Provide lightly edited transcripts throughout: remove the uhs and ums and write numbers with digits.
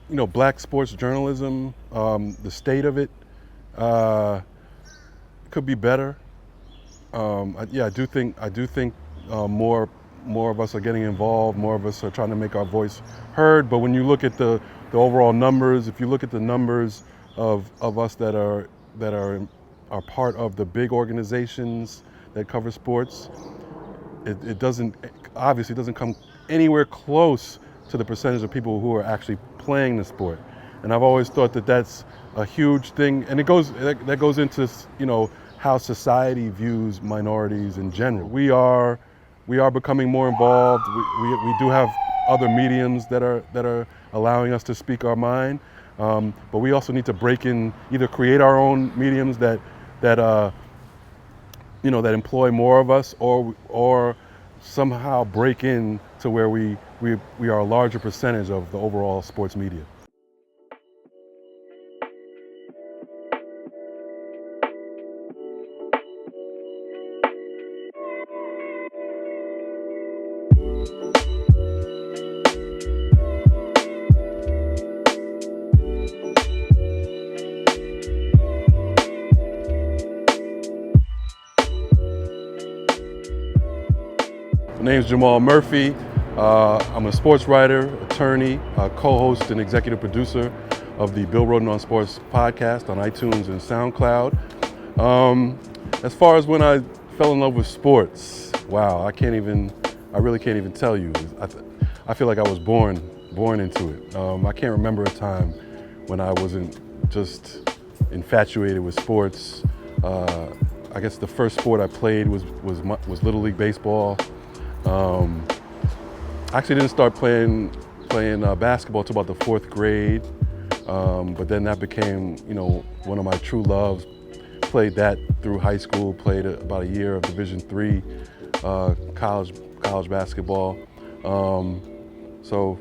black sports journalism, the state of it uh, could be better. I do think more of us are getting involved. More of us are trying to make our voice heard. But when you look at the overall numbers, if you look at the numbers of us that are part of the big organizations that cover sports, it doesn't obviously doesn't come anywhere close to the percentage of people who are actually playing the sport. And I've always thought that that's a huge thing, and that goes into how society views minorities in general. We are becoming more involved. We do have other mediums that are allowing us to speak our mind, but we also need to break in, either create our own mediums that employ more of us, or somehow break in to where we are a larger percentage of the overall sports media. My name's Jamal Murphy. I'm a sports writer, attorney, co-host and executive producer of the Bill Roden on Sports podcast on iTunes and SoundCloud. As far as when I fell in love with sports, wow, I really can't even tell you. I feel like I was born into it. I can't remember a time when I wasn't just infatuated with sports. I guess the first sport I played was Little League baseball. I actually didn't start playing basketball until about the fourth grade, but then that became, one of my true loves. Played that through high school. Played about a year of Division III college basketball. So,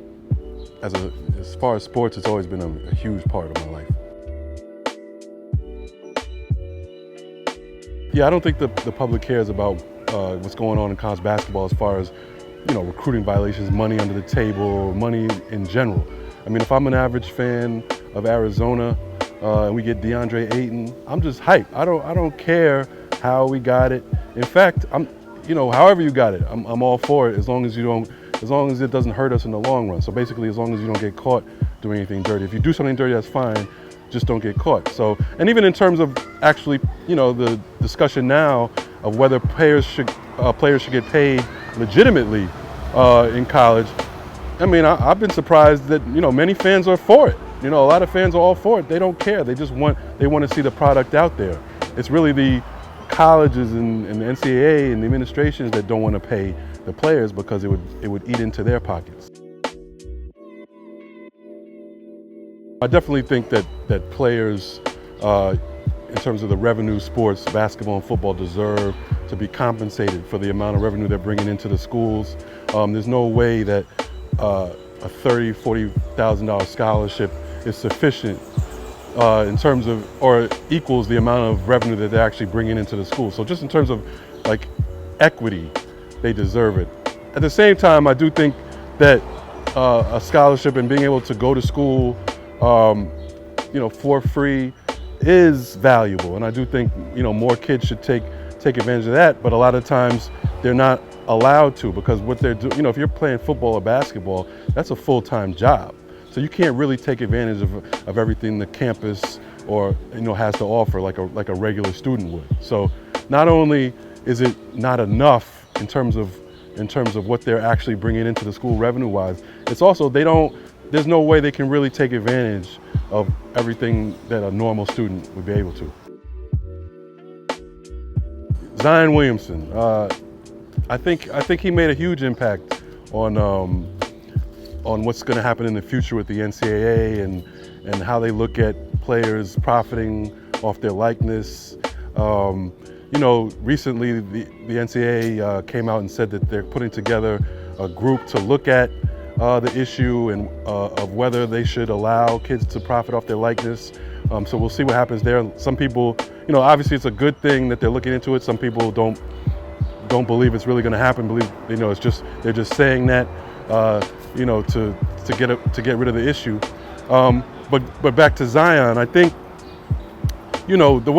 as far as sports, it's always been a huge part of my life. Yeah, I don't think the public cares about what's going on in college basketball as far as, recruiting violations, money under the table, money in general. I mean, if I'm an average fan of Arizona and we get DeAndre Ayton, I'm just hyped. I don't care how we got it. In fact, however you got it, I'm all for it as long as it doesn't hurt us in the long run. So basically, as long as you don't get caught doing anything dirty. If you do something dirty, that's fine. Just don't get caught. So, and even in terms of actually, the discussion now of whether players should get paid legitimately in college. I mean, I've been surprised that many fans are for it. A lot of fans are all for it. They don't care. They want to see the product out there. It's really the colleges and the NCAA and the administrations that don't want to pay the players because it would eat into their pockets. I definitely think that players, in terms of the revenue sports, basketball and football, deserve to be compensated for the amount of revenue they're bringing into the schools. There's no way that a $30,000, $40,000 scholarship is sufficient in terms of, or equals the amount of revenue that they're actually bringing into the school. So just in terms of like equity, they deserve it. At the same time, I do think that a scholarship and being able to go to school, for free is valuable. And I do think, more kids should take advantage of that. But a lot of times they're not allowed to, because what they're doing, if you're playing football or basketball, that's a full-time job. So you can't really take advantage of everything the campus or has to offer like a regular student would. So not only is it not enough in terms of what they're actually bringing into the school revenue-wise, it's also there's no way they can really take advantage of everything that a normal student would be able to. Zion Williamson, I think he made a huge impact on what's going to happen in the future with the NCAA and how they look at players profiting off their likeness. Recently the NCAA came out and said that they're putting together a group to look at the issue and of whether they should allow kids to profit off their likeness. So we'll see what happens there. Some people, obviously it's a good thing that they're looking into it. Some people don't believe it's really going to happen. They're just saying that, to get rid of the issue. But back to Zion, I think, the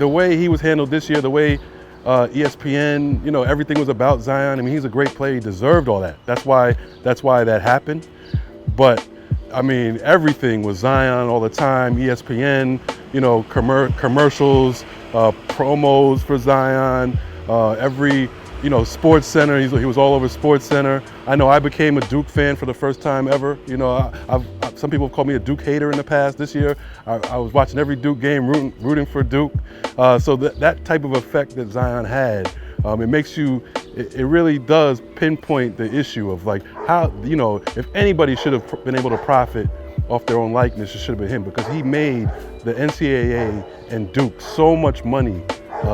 way he was handled this year, the way ESPN, everything was about Zion. I mean, he's a great player. He deserved all that. That's why that happened. But I mean, everything was Zion all the time. ESPN, commercials, promos for Zion. Every Sports Center. He was all over Sports Center. I know I became a Duke fan for the first time ever. Some people have called me a Duke hater in the past. This year, I was watching every Duke game, rooting for Duke. So that type of effect that Zion had, it makes you. It really does pinpoint the issue of like how, if anybody should have been able to profit off their own likeness, it should have been him, because he made the NCAA and Duke so much money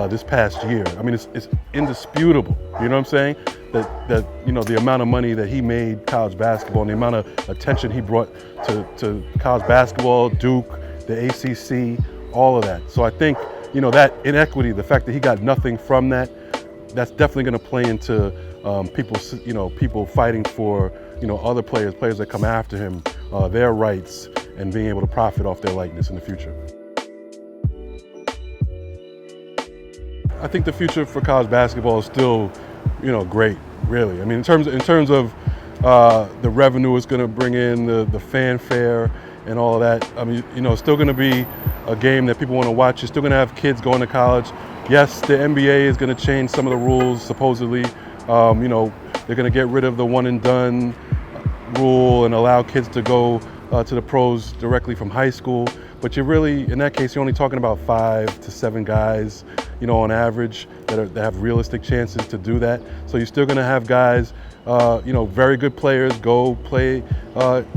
this past year. I mean, it's indisputable. You know what I'm saying? That the amount of money that he made college basketball and the amount of attention he brought to college basketball, Duke, the ACC, all of that. So I think that inequity, the fact that he got nothing from that, that's definitely going to play into people fighting for other players that come after him, their rights, and being able to profit off their likeness in the future. I think the future for college basketball is still, great, really. I mean, in terms of the revenue it's going to bring in, the fanfare and all of that. I mean, it's still going to be a game that people want to watch. You're still going to have kids going to college. Yes, the NBA is going to change some of the rules, supposedly. They're going to get rid of the one and done rule and allow kids to go to the pros directly from high school. But in that case, you're only talking about 5 to 7 guys, on average, that have realistic chances to do that. So you're still going to have guys, very good players go play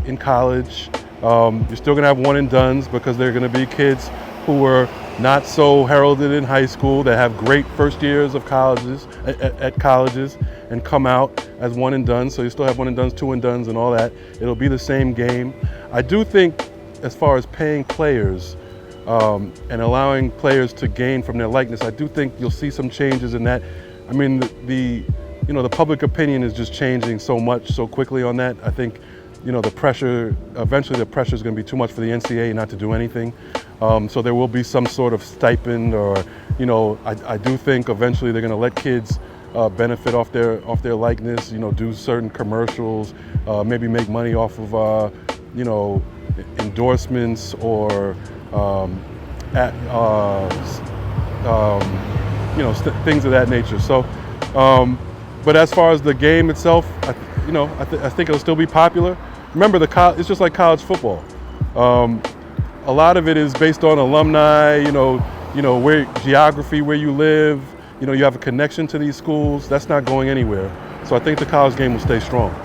in college. You're still going to have one and dones, because they're going to be kids who were not so heralded in high school, that have great first years of colleges at colleges and come out as one and done. So you still have one and dones, two and dones, and all that. It'll be the same game. I do think, as far as paying players and allowing players to gain from their likeness, I do think you'll see some changes in that. I mean, the public opinion is just changing so much so quickly on that. I think eventually the pressure is going to be too much for the NCAA not to do anything. So there will be some sort of stipend, or I do think eventually they're going to let kids benefit off their likeness. Do certain commercials, maybe make money off of endorsements or things of that nature. So, but as far as the game itself, I think it'll still be popular. Remember, it's just like college football. A lot of it is based on alumni, where geography, where you live. You have a connection to these schools. That's not going anywhere. So I think the college game will stay strong.